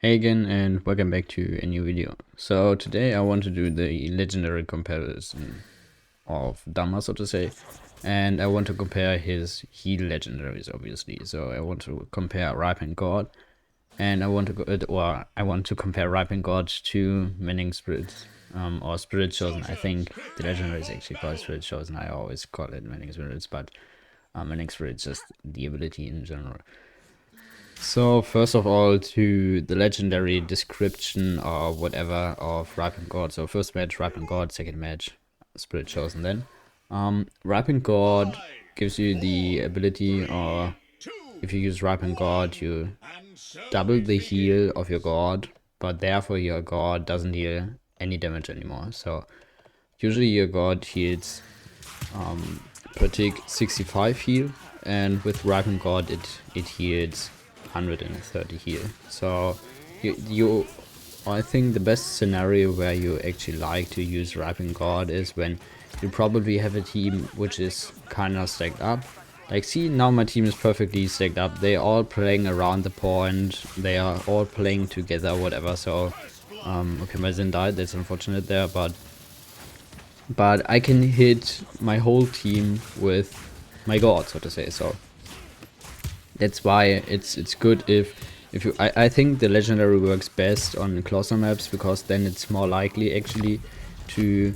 Hey again, and welcome back to a new video. So today I want to do the legendary comparison of Dama, so to say, and I want to compare his heal legendaries, obviously. So I want to compare Ripened Gourd, and I want to compare Ripened Gourd to Mending Spirits, or Spirit Chosen. I think the legendary is actually called Spirit Chosen. I always call it Mending Spirits, but Mending Spirits is just the ability in general. So first of all, to the legendary description or whatever of Ripened Gourd. So first match, Ripened Gourd, second match, Spirit Chosen then. Ripened Gourd gives you the ability, or if you use Ripened Gourd, you double the heal of your god, but therefore your god doesn't deal any damage anymore. So usually your god heals per tick 65 heal, and with Ripened Gourd it heals 130 heal. So I think the best scenario where you actually like to use Ripened Gourd is when you probably have a team which is kind of stacked up. Like, see, now my team is perfectly stacked up. They're all playing around the point. They are all playing together, whatever. So, okay, my Zen died. That's unfortunate there, but I can hit my whole team with my god, so to say. So that's why it's good if you I think the legendary works best on closer maps, because then it's more likely actually to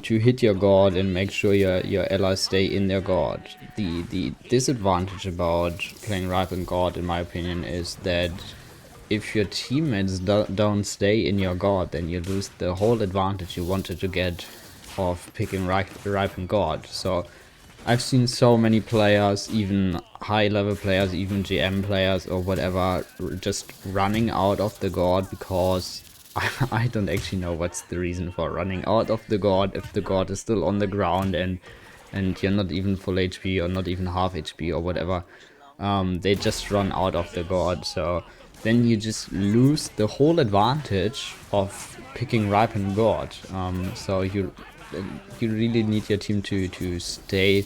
hit your god and make sure your allies stay in their god. The disadvantage about playing Ripened Gourd, in my opinion, is that if your teammates don't stay in your god, then you lose the whole advantage you wanted to get of picking Ripened Gourd. So I've seen so many players, even high level players, even GM players or whatever, just running out of the god because I don't actually know what's the reason for running out of the god if the god is still on the ground and you're not even full HP or not even half HP or whatever. They just run out of the god. So then you just lose the whole advantage of picking Ripened Gourd. So you really need your team to stay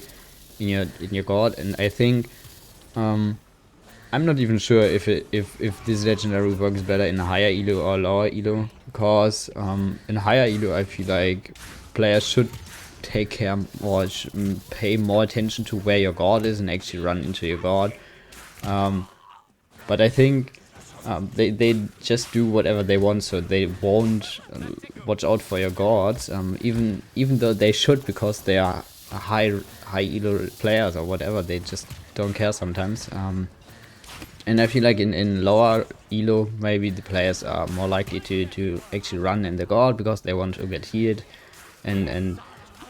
in your god, and I think I'm not even sure if this legendary works better in higher elo or lower elo, because in higher elo I feel like players should take care or pay more attention to where your god is and actually run into your god. But I think they just do whatever they want, so they won't watch out for your gods, even though they should, because they are high elo players or whatever. They just don't care sometimes. And I feel like in lower elo, maybe the players are more likely to actually run in the god because they want to get healed, and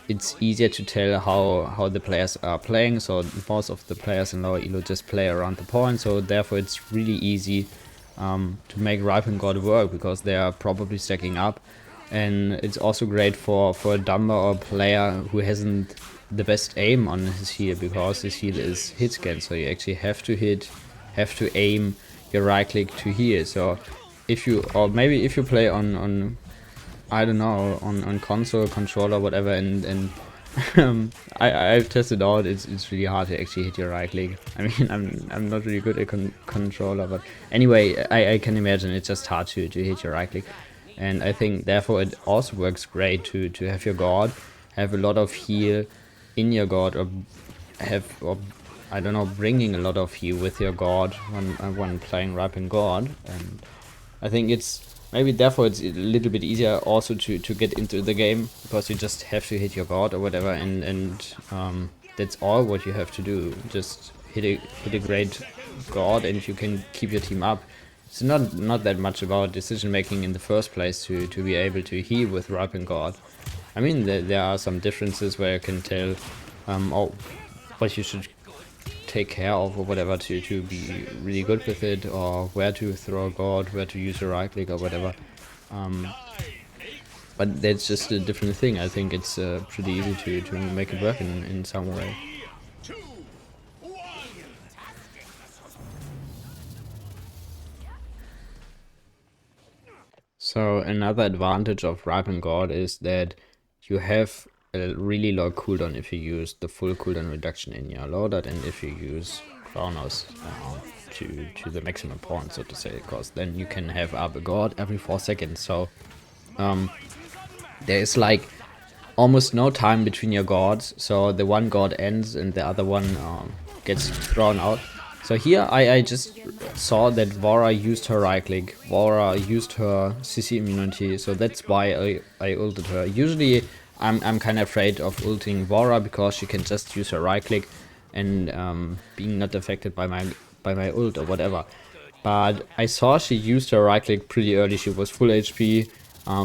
it's easier to tell how the players are playing. So most of the players in lower elo just play around the point, so therefore it's really easy to make Ripened Gourd work, because they are probably stacking up. And it's also great for a dumber or player who hasn't the best aim on his heal, because his heal is hit scan, so you actually have to aim your right click to heal. So if you, or maybe if you play on I don't know, on console, controller, whatever, and I've tested out, it's really hard to actually hit your right click. I mean, I'm not really good at controller, but anyway, I can imagine it's just hard to hit your right click. And I think therefore it also works great to have your god have a lot of heal in your god, or I don't know, bringing a lot of heal with your god when playing Ripened Gourd. And I think it's maybe therefore it's a little bit easier also to get into the game, because you just have to hit your god or whatever, and that's all what you have to do. Just hit a great god and you can keep your team up. It's not that much about decision making in the first place to be able to heal with Ripened Gourd. I mean, there are some differences where you can tell what you should take care of or whatever to be really good with it, or where to throw a god, where to use a right click or whatever. But that's just a different thing. I think it's pretty easy to make it work in some way. So another advantage of Ripened Gourd is that you have a really low cooldown if you use the full cooldown reduction in your loadout, and if you use Chronos to the maximum point, so to say, because then you can have up a god every 4 seconds. So there is like almost no time between your gods, so the one god ends and the other one gets thrown out. So here I just saw that Vora used her right click, Vora used her CC immunity, so that's why I ulted her. Usually I'm kind of afraid of ulting Vora because she can just use her right click and being not affected by my ult or whatever. But I saw she used her right click pretty early. She was full HP,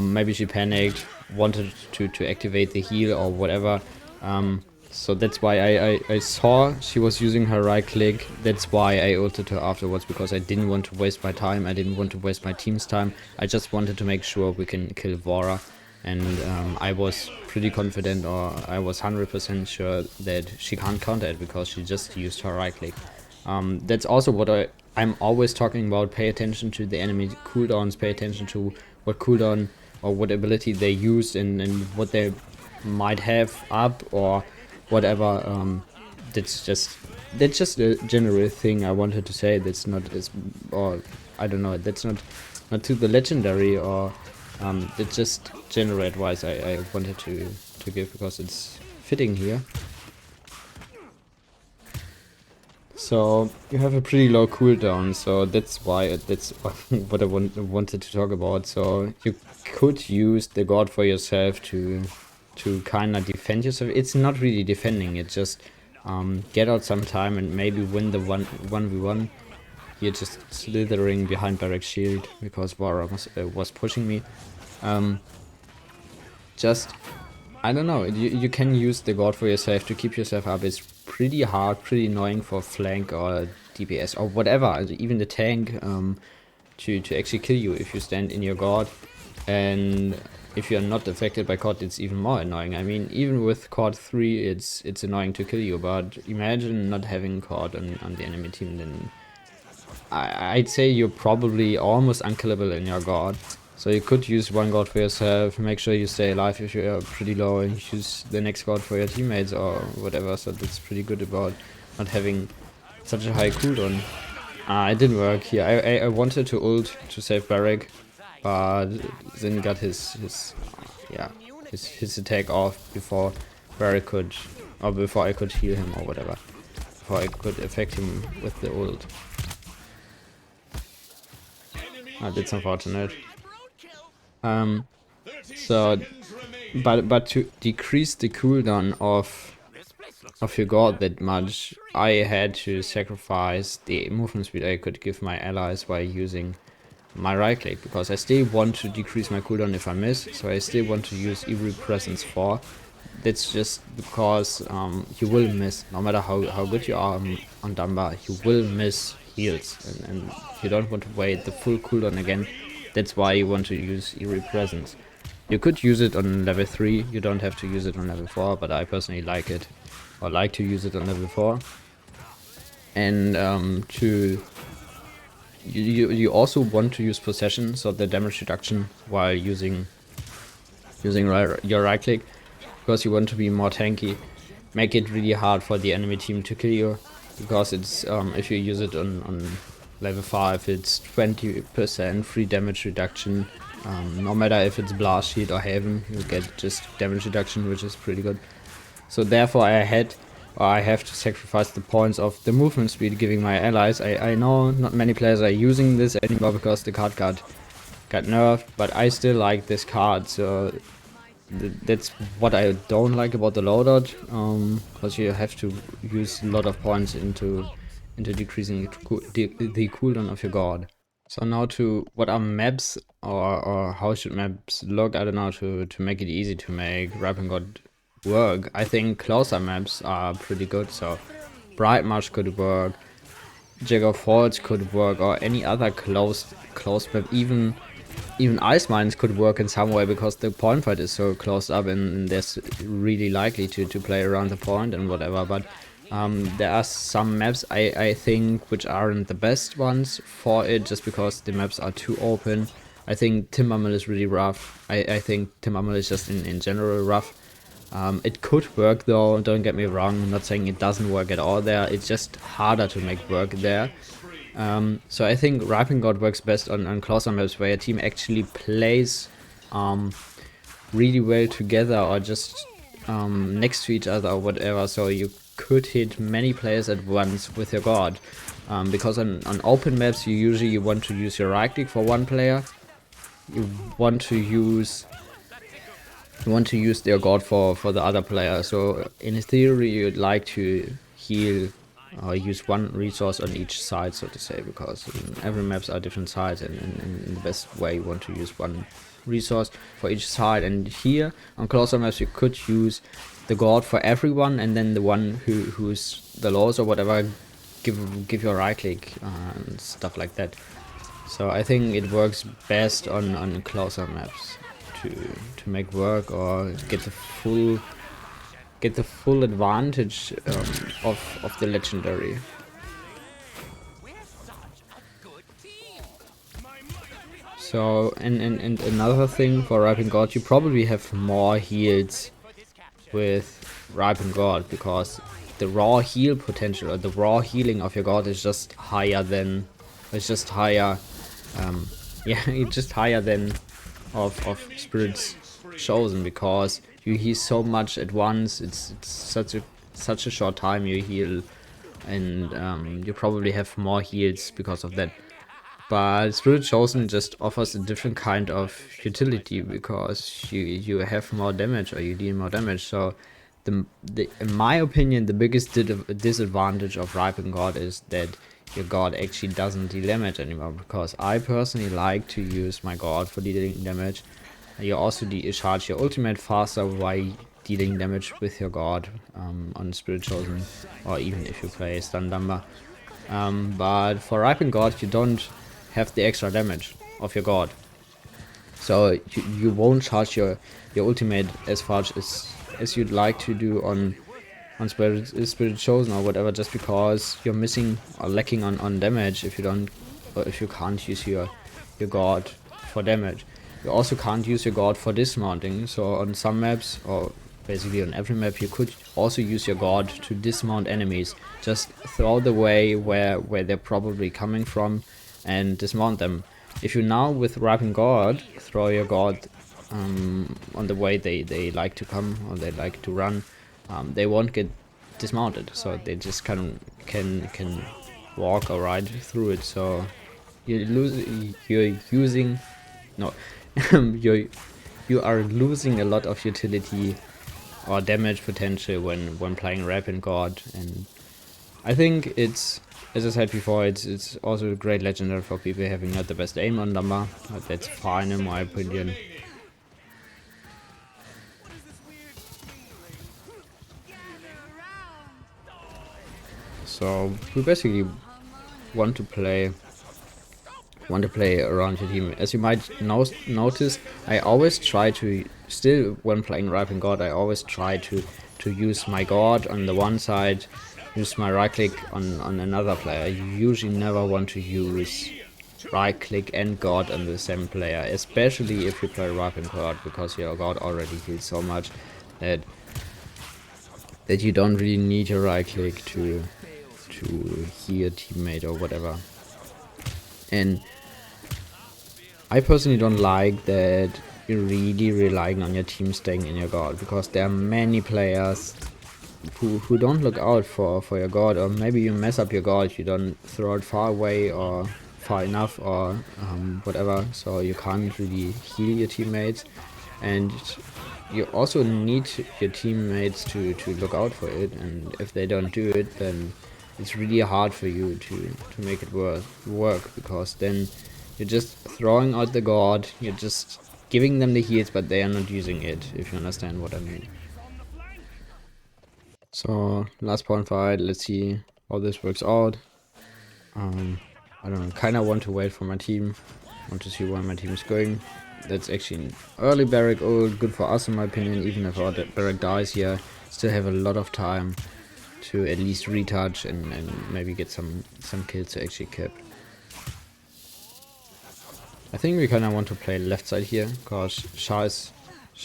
maybe she panicked, wanted to activate the heal or whatever. So that's why I saw she was using her right click. That's why I ulted her afterwards, because I didn't want to waste my time. I didn't want to waste my team's time. I just wanted to make sure we can kill Vora. And I was pretty confident, or I was 100% sure that she can't counter it because she just used her right click. That's also what I'm always talking about. Pay attention to the enemy cooldowns, pay attention to what cooldown or what ability they use and what they might have up or whatever. That's just a general thing I wanted to say. That's not or I don't know, that's not to the legendary, or it's just general advice I wanted to give because it's fitting here. So you have a pretty low cooldown, so that's what I wanted to talk about. So you could use the god for yourself to kind of defend yourself. It's not really defending, it's just get out some time and maybe win the 1v1. You're just slithering behind Barek's shield because Vora was pushing me. Just, I don't know, you can use the god for yourself to keep yourself up. It's pretty hard, pretty annoying for flank or DPS or whatever, even the tank, to actually kill you if you stand in your god. And if you're not affected by COD, it's even more annoying. I mean, even with COD 3, it's annoying to kill you, but imagine not having COD on the enemy team, then I'd say you're probably almost unkillable in your god. So you could use one god for yourself, make sure you stay alive if you're pretty low, and use the next god for your teammates or whatever. So that's pretty good about not having such a high cooldown. It didn't work here. I wanted to ult to save Barek, but then got his attack off before Barek could, or before I could heal him or whatever, before I could affect him with the ult. That's unfortunate. So, but to decrease the cooldown of your god that much, I had to sacrifice the movement speed I could give my allies by using my right click, because I still want to decrease my cooldown if I miss, so I still want to use Evil Presence 4. That's just because you will miss, no matter how good you are on Dumba, you will miss heals, and you don't want to wait the full cooldown again. That's why you want to use Eerie Presence. You could use it on level 3, you don't have to use it on level 4, but I personally like it, or like to use it on level 4. And you also want to use Possession, so the damage reduction, while using your right click, because you want to be more tanky. Make it really hard for the enemy team to kill you, because it's if you use it on level 5, it's 20% free damage reduction. No matter if it's Blast Shield or Haven, you get just damage reduction, which is pretty good. So therefore I have to sacrifice the points of the movement speed giving my allies. I know not many players are using this anymore because the card got nerfed, but I still like this card, so that's what I don't like about the loadout, because you have to use a lot of points into decreasing the cooldown of your god. So now to what are maps, or how should maps look, I don't know, to make it easy to make Ripened Gourd work. I think closer maps are pretty good, so Bright Marsh could work, Jagger Falls could work, or any other closed map, even Ice Mines could work in some way, because the point fight is so closed up and there's really likely to play around the point and whatever. But there are some maps I think which aren't the best ones for it, just because the maps are too open. I think Timbermill is really rough. I think Timbermill is just in general rough. It could work though, don't get me wrong, I'm not saying it doesn't work at all there, it's just harder to make work there. So I think Ripened Gourd works best on closer maps where your team actually plays really well together, or just next to each other or whatever, so you could hit many players at once with your guard. Because on open maps you usually want to use your right click for one player, you want to use their guard for the other player. So in theory you'd like to heal or use one resource on each side, so to say, because every maps are different sides, and in the best way you want to use one resource for each side. And here on closer maps you could use the guard for everyone, and then the one who's the lowest or whatever give your right click and stuff like that. So I think it works best on closer maps to make work or get the full advantage of the legendary. So and another thing for Ripened Gourd, you probably have more heals with Ripened Gourd, because the raw heal potential or the raw healing of your god is just higher than it's just higher it's just higher than of Spirit's Chosen, because you heal so much at once. It's such a short time you heal, and you probably have more heals because of that. But Spirit Chosen just offers a different kind of utility, because you have more damage or you deal more damage. So in my opinion, the biggest disadvantage of Ripened Gourd is that your god actually doesn't deal damage anymore, because I personally like to use my god for dealing damage. You also charge your ultimate faster by dealing damage with your god on Spirit Chosen, or even if you play Stun Dumber. But for Ripened Gourd you don't have the extra damage of your god, so you won't charge your ultimate as much as you'd like to do on Spirit Chosen or whatever, just because you're missing or lacking on damage if you can't use your god for damage. You also can't use your god for dismounting, so on some maps, or basically on every map, you could also use your god to dismount enemies. Just throw the way where they're probably coming from and dismount them. If you now with Ripened Gourd throw your god on the way they like to come or they like to run, they won't get dismounted, so they just can walk or ride through it. So you're using no you are losing a lot of utility or damage potential when playing Ripened Gourd. And I think it's, as I said before, it's also a great legendary for people having not the best aim on number, but that's fine in my opinion. So we basically want to play around your team. As you might notice, I always try to, still when playing Ripened Gourd, I always try to use my god on the one side, use my right click on another player. You usually never want to use right click and god on the same player, especially if you play Ripened Gourd, because your god already heals so much that you don't really need your right click to heal a teammate or whatever. And I personally don't like that you're really relying on your team staying in your god, because there are many players who don't look out for your god, or maybe you mess up your god, you don't throw it far away or far enough or whatever, so you can't really heal your teammates. And you also need your teammates to look out for it, and if they don't do it, then it's really hard for you to make it work, because then you're just throwing out the god, you're just giving them the heals, but they are not using it, if you understand what I mean. So last point fight, let's see how this works out. I don't know, kinda want to wait for my team, want to see where my team is going. That's actually an early barrack ult, good for us in my opinion. Even if our barrack dies here, still have a lot of time to at least retouch and maybe get some kills to actually cap. I think we kinda want to play left side here, because Shah is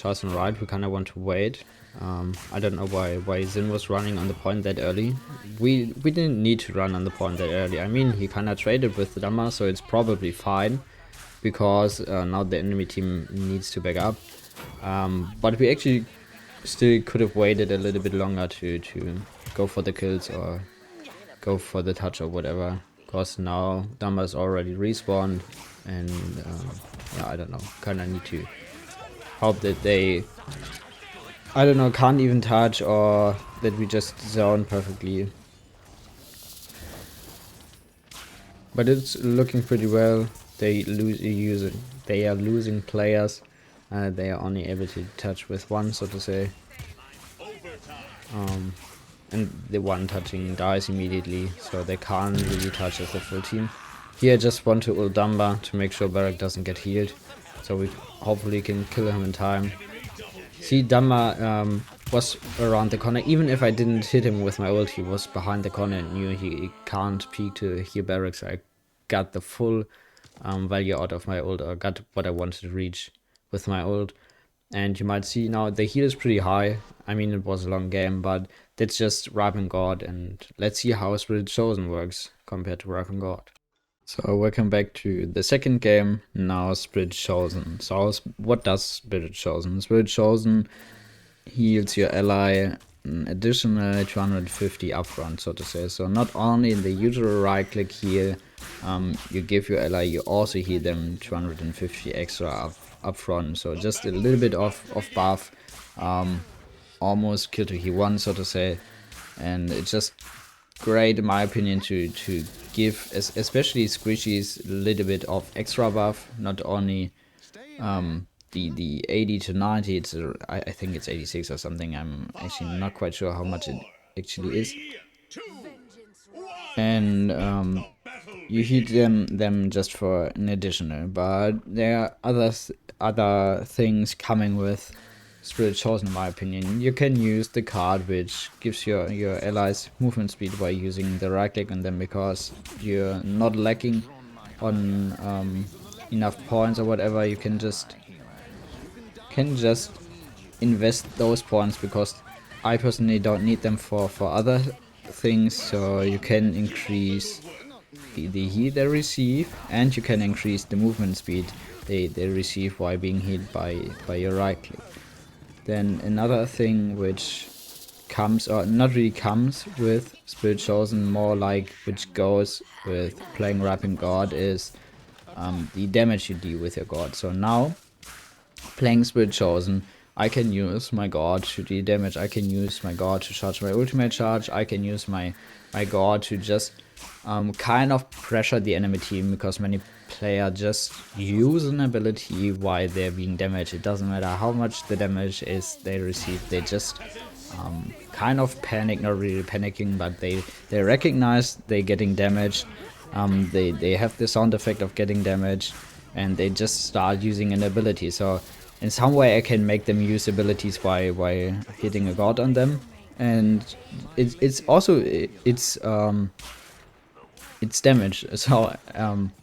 on right, we kinda want to wait. I don't know why Zin was running on the point that early. We didn't need to run on the point that early. I mean, he kinda traded with the Dama, so it's probably fine, because now the enemy team needs to back up. But we actually still could have waited a little bit longer to go for the kills or go for the touch or whatever, because now Dama is already respawned, and yeah, I don't know, kinda need to hope that they, I don't know, can't even touch, or that we just zone perfectly. But it's looking pretty well. They are losing players. They are only able to touch with one, so to say. And the one touching dies immediately, so they can't really touch as a full team. Here I just want to ult Dumba to make sure Barak doesn't get healed, so we hopefully can kill him in time. See, Dumba was around the corner. Even if I didn't hit him with my ult, he was behind the corner and knew he can't peek to heal Barak, so I got the full value out of my ult, or got what I wanted to reach with my ult. And you might see now the heal is pretty high. I mean, it was a long game, but that's just Ripened Gourd, and let's see how Spirit Chosen works compared to Ripened Gourd. So welcome back to the second game, now Spirit Chosen. So what does Spirit Chosen? Spirit Chosen heals your ally an additional 250 upfront, so to say. So not only in the usual right click heal, you give your ally, you also heal them 250 extra upfront. So just a little bit of buff, almost kill to heal 1, so to say. And it's just great in my opinion to give especially squishies a little bit of extra buff, not only the 80 to 90, it's I think it's 86 or something. I'm actually not quite sure how much it actually is. And you hit them just for an additional, but there are other things coming with Spirit Chosen in my opinion. You can use the card which gives your allies movement speed by using the right click on them, because you're not lacking on enough points or whatever. You can just invest those points, because I personally don't need them for other things. So you can increase the heal they receive, and you can increase the movement speed they receive while being healed by your right click. Then another thing which comes, or not really comes with Spirit Chosen, more like which goes with playing Ripened Gourd, is the damage you deal with your God. So now, playing Spirit Chosen, I can use my God to deal damage, I can use my God to charge my ultimate charge, I can use my God to just kind of pressure the enemy team, because many players just use an ability while they're being damaged. It doesn't matter how much the damage is they receive, they just kind of panic, not really panicking, but they recognize they're getting damaged. They have the sound effect of getting damaged, and they just start using an ability. So in some way I can make them use abilities while hitting a God on them, and it's also it's damage. So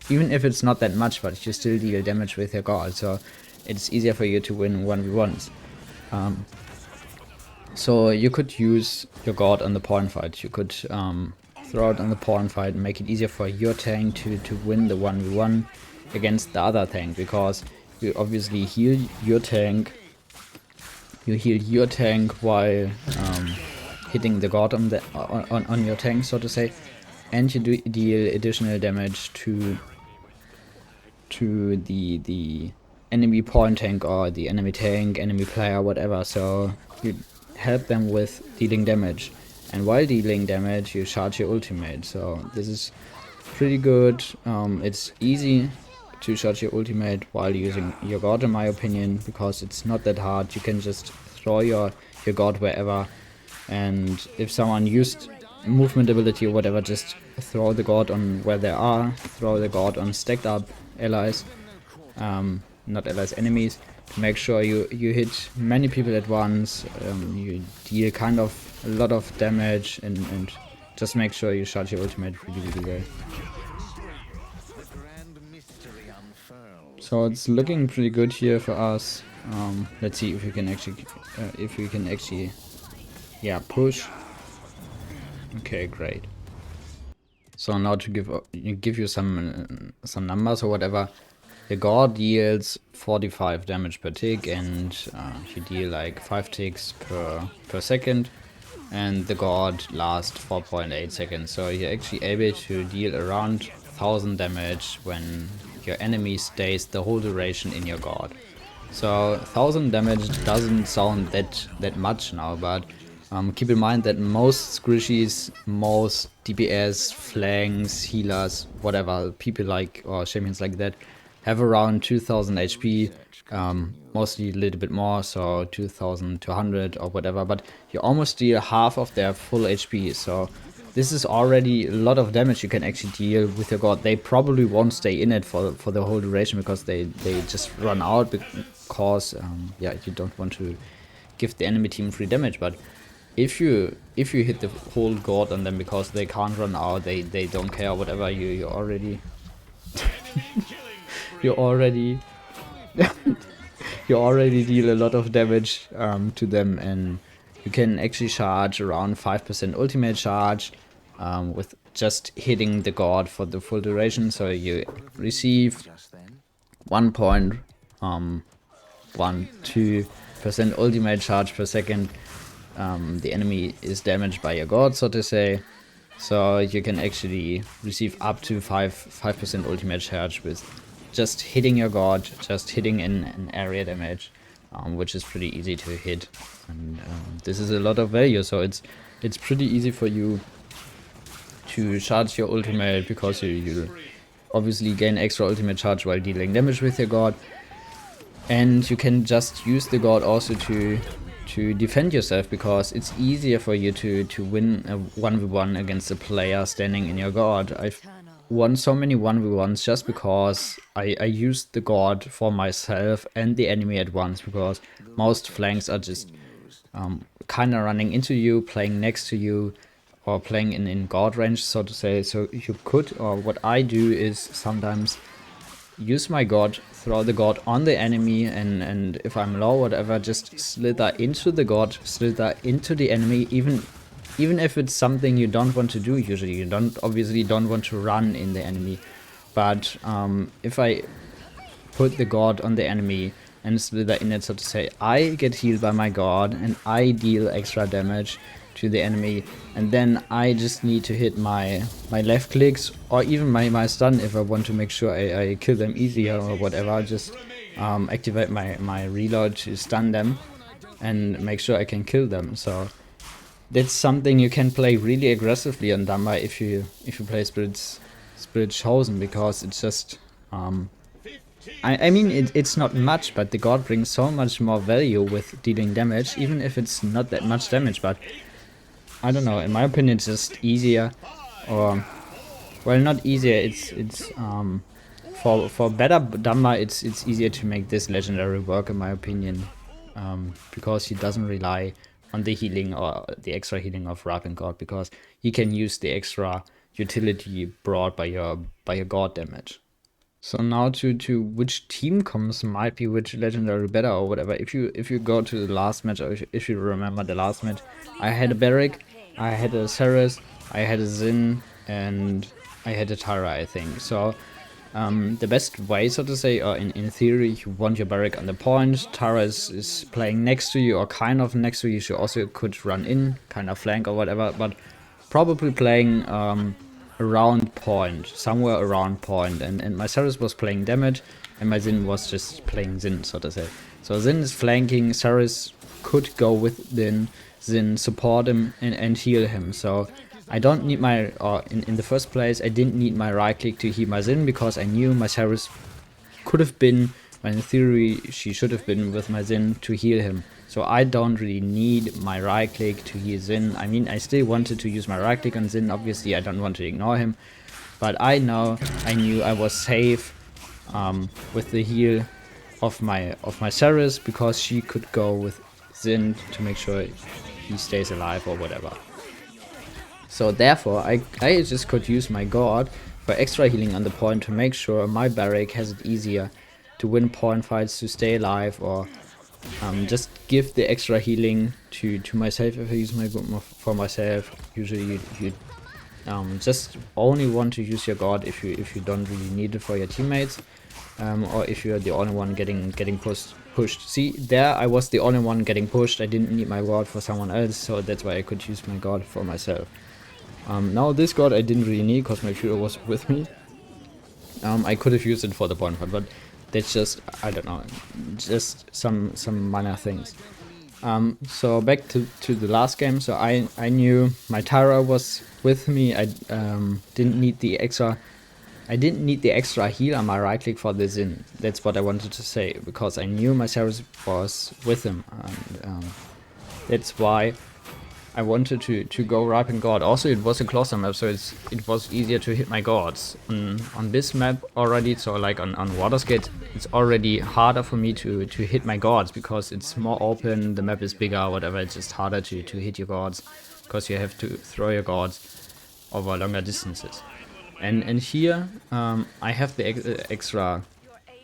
even if it's not that much, but you still deal damage with your God, so it's easier for you to win 1v1s. So you could use your God on the pawn fight. You could throw it on the pawn fight and make it easier for your tank to win the 1v1 against the other tank, because you obviously heal your tank. You heal your tank while hitting the God on your tank, so to say, and you deal additional damage to the enemy pawn tank, or the enemy tank, enemy player, whatever. So you help them with dealing damage, and while dealing damage you charge your ultimate. So this is pretty good. It's easy to charge your ultimate while using your God, in my opinion, because it's not that hard. You can just throw your God wherever, and if someone used movement ability or whatever, just throw the God on where they are, throw the God on stacked up allies, not allies, enemies, to make sure you hit many people at once. You deal kind of a lot of damage, and just make sure you charge your ultimate really well. So it's looking pretty good here for us. Let's see if we can actually, yeah, push. Okay, great. So now to give you some numbers or whatever. The god deals 45 damage per tick, and you deal like 5 ticks per second, and the god lasts 4.8 seconds. So you're actually able to deal around 1000 damage when your enemy stays the whole duration in your god. So 1000 damage doesn't sound that much now, but keep in mind that most squishies, most DPS, flanks, healers, whatever, people like, or champions like that, have around 2000 HP, mostly a little bit more, so 2200 or whatever, but you almost deal half of their full HP, so this is already a lot of damage you can actually deal with your god. They probably won't stay in it for the whole duration because they just run out because, yeah, you don't want to give the enemy team free damage, but if you hit the whole god on them because they can't run out, they don't care, whatever, you already you already deal a lot of damage to them, and you can actually charge around 5% ultimate charge with just hitting the god for the full duration. So you receive 1.12% ultimate charge per second. The enemy is damaged by your god, so to say. So you can actually receive up to 5% ultimate charge with just hitting your god, just hitting in an area damage, which is pretty easy to hit. And this is a lot of value, so it's pretty easy for you to charge your ultimate because you obviously gain extra ultimate charge while dealing damage with your god. And you can just use the god also to defend yourself, because it's easier for you to win a 1v1 against a player standing in your god. I've won so many 1v1s just because I used the god for myself and the enemy at once, because most flanks are just kind of running into you, playing next to you, or playing in god range, so to say. So you could, or what I do is sometimes use my god, throw the god on the enemy, and if I'm low, whatever, just slither into the god, slither into the enemy, even if it's something you don't want to do usually. You obviously don't want to run in the enemy, but if I put the god on the enemy and slither in it, so to say, I get healed by my god and I deal extra damage to the enemy, and then I just need to hit my left clicks or even my stun if I want to make sure I kill them easier or whatever. Just activate my reload to stun them and make sure I can kill them. So that's something you can play really aggressively on Damba if you play Spirit Chosen, because it's just I mean, it's not much, but the god brings so much more value with dealing damage, even if it's not that much damage. But I don't know, in my opinion it's just easier, or well, not easier, it's for better Damba it's easier to make this legendary work, in my opinion, because he doesn't rely on the healing or the extra healing of Ripened Gourd, because he can use the extra utility brought by your god damage. So now to which team comps might be which legendary better or whatever. If you go to the last match, or if you remember the last match, I had a Barrack, I had a Ceres, I had a Xin, and I had a Tara, I think. So the best way, so to say, or in theory, you want your Barrack on the point, Tara is playing next to you or kind of next to you. She also could run in, kind of flank or whatever, but probably playing around point, somewhere around point, and my Ceres was playing damage and my Xin was just playing Xin, so to say. So Xin is flanking, Ceres could go with Xin, support him and heal him. So I don't need my, or in the first place I didn't need my right click to heal my Xin, because I knew my Ceres could have been, in theory she should have been with my Xin to heal him. So I don't really need my right click to heal Xin. I mean, I still wanted to use my right click on Xin, obviously I don't want to ignore him, but I knew I was safe with the heal of my Ceres, because she could go with Xin to make sure he stays alive or whatever. So therefore I just could use my god for extra healing on the point to make sure my barrack has it easier to win point fights, to stay alive, or just give the extra healing to myself if I use my gourd for myself. Usually you just only want to use your god if you don't really need it for your teammates, or if you're the only one getting pushed. See, there I was the only one getting pushed. I didn't need my god for someone else, so that's why I could use my god for myself. Now this god I didn't really need because my Führer was with me. I could have used it for the point fight, but that's just, I don't know, just some minor things. So back to the last game. So I knew my Tara was with me. I didn't need the extra heal on my right click for the Xin. That's what I wanted to say, because I knew my Sarah was with him, and that's why I wanted to go Ripened Gourd. Also, it was a closer map, so it was easier to hit my gourds. On this map already, so like on Waterskate, it's already harder for me to hit my gourds, because it's more open, the map is bigger, whatever. It's just harder to hit your gourds, because you have to throw your gourds over longer distances. And here, I have the extra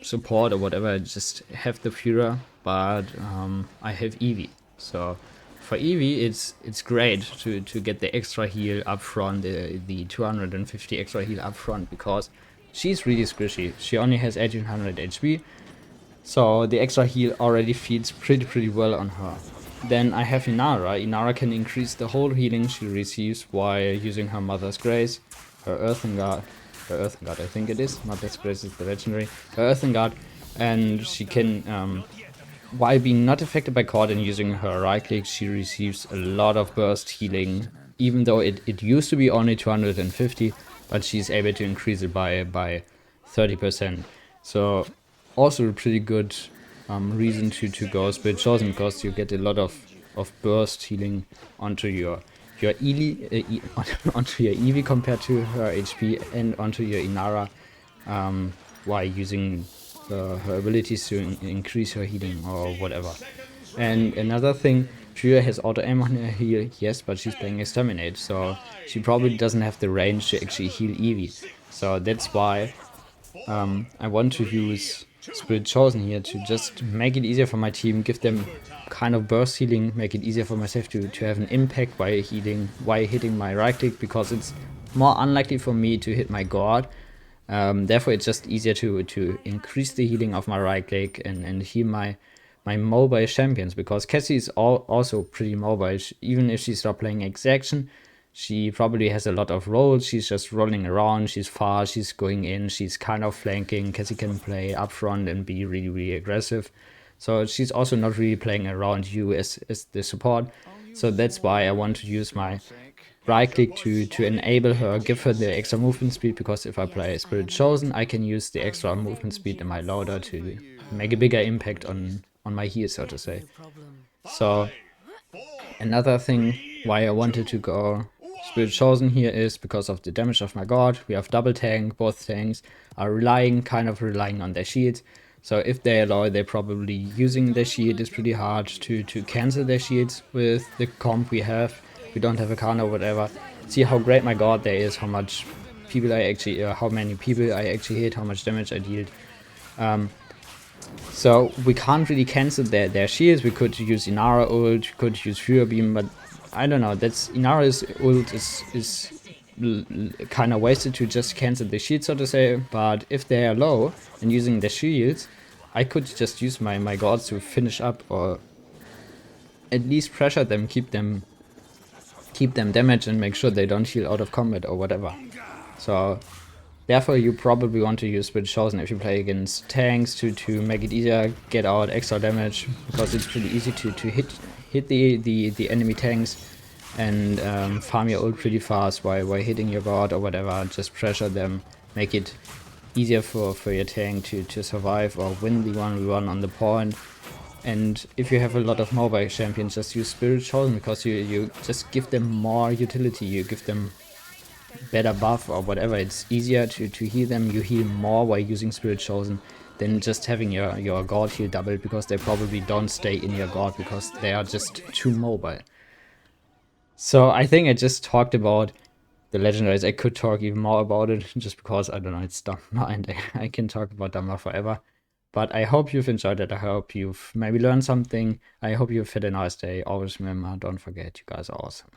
support or whatever. I just have the Führer, but I have Eevee. So for Eevee, it's great to get the extra heal up front, the 250 extra heal up front, because she's really squishy. She only has 1800 HP, so the extra heal already feeds pretty well on her. Then I have Inara. Inara can increase the whole healing she receives while using her Mother's Grace, her Earthen Guard, I think it is. Mother's Grace is the legendary. Her Earthen Guard, and she can, while being not affected by Cord and using her right click, she receives a lot of burst healing, even though it used to be only 250, but she's able to increase it by 30%. So also a pretty good reason to go Spirit Chosen, because you get a lot of burst healing onto your onto your Eevee compared to her HP, and onto your Inara, while using her abilities to increase her healing or whatever. And another thing, Führer has auto aim on her heal, yes, but she's playing Exterminate, so she probably doesn't have the range to actually heal Eevee. So that's why I want to use Spirit Chosen here to just make it easier for my team, give them kind of burst healing, make it easier for myself to have an impact while hitting my right click, because it's more unlikely for me to hit my god. Therefore it's just easier to increase the healing of my right click and heal my mobile champions, because Cassie is also pretty mobile. Even if she's not playing exaction, she probably has a lot of rolls. She's just rolling around, she's fast, she's going in, she's kind of flanking. Cassie can play up front and be really aggressive. So she's also not really playing around you as the support. So that's why I want to use my right click to enable her, give her the extra movement speed, because if I play Spirit Chosen, I can use the extra movement speed in my loadout to make a bigger impact on my heal, so to say. So another thing why I wanted to go Spirit Chosen here is because of the damage of my god. We have double tank, both tanks are kind of relying on their shields. So if they allow, they're probably using their shield. It's pretty hard to cancel their shields with the comp we have. We don't have a counter or whatever. See how great my god there is, how much people I actually, how many people I actually hit, how much damage I dealt. So we can't really cancel their shields. We could use Inara ult, we could use Führer Beam, but I don't know. Inara's ult is kind of wasted to just cancel the shield, so to say. But if they are low and using the shields, I could just use my gods to finish up, or at least pressure them, keep them damaged, and make sure they don't heal out of combat or whatever. So therefore you probably want to use Spirit Chosen if you play against tanks to make it easier, get out extra damage, because it's pretty easy to hit the enemy tanks and farm your ult pretty fast while hitting your god or whatever. Just pressure them, make it easier for your tank to survive or win the 1v1 on the point. And if you have a lot of mobile champions, just use Spirit Chosen, because you just give them more utility, you give them better buff or whatever. It's easier to heal them, you heal more while using Spirit Chosen than just having your god heal doubled, because they probably don't stay in your god because they are just too mobile. So I think I just talked about the legendaries, I could talk even more about it, just because, I don't know, it's Dharma, and I can talk about Dharma forever. But I hope you've enjoyed it. I hope you've maybe learned something. I hope you've had a nice day. Always remember, don't forget, you guys are awesome.